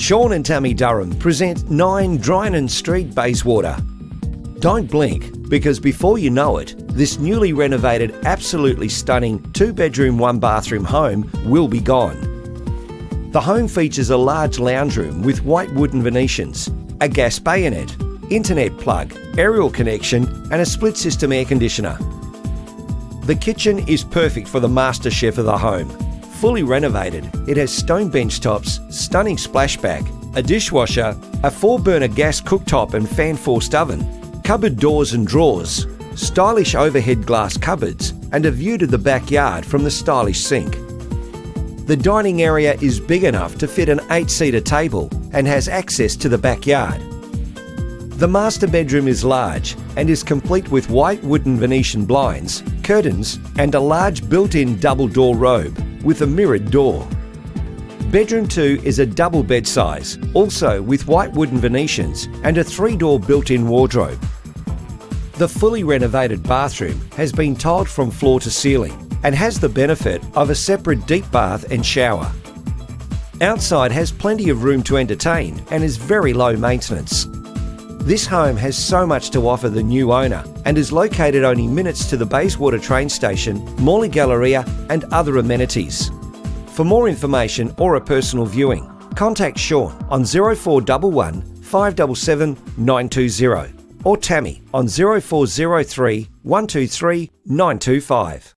Sean and Tammy Durham present 9 Drynan Street, Bayswater. Don't blink, because before you know it, this newly renovated, absolutely stunning 2-bedroom, 1-bathroom home will be gone. The home features a large lounge room with white wooden venetians, a gas bayonet, internet plug, aerial connection and a split system air conditioner. The kitchen is perfect for the master chef of the home. Fully renovated, it has stone bench tops, stunning splashback, a dishwasher, a 4-burner gas cooktop and fan-forced oven, cupboard doors and drawers, stylish overhead glass cupboards and a view to the backyard from the stylish sink. The dining area is big enough to fit an 8-seater table and has access to the backyard. The master bedroom is large and is complete with white wooden Venetian blinds, curtains and a large built-in double-door robe with a mirrored door. Bedroom 2 is a double bed size, also with white wooden Venetians and a 3-door built-in wardrobe. The fully renovated bathroom has been tiled from floor to ceiling and has the benefit of a separate deep bath and shower. Outside has plenty of room to entertain and is very low maintenance. This home has so much to offer the new owner and is located only minutes to the Bayswater train station, Morley Galleria and other amenities. For more information or a personal viewing, contact Sean on 0411 577 920 or Tammy on 0403 123 925.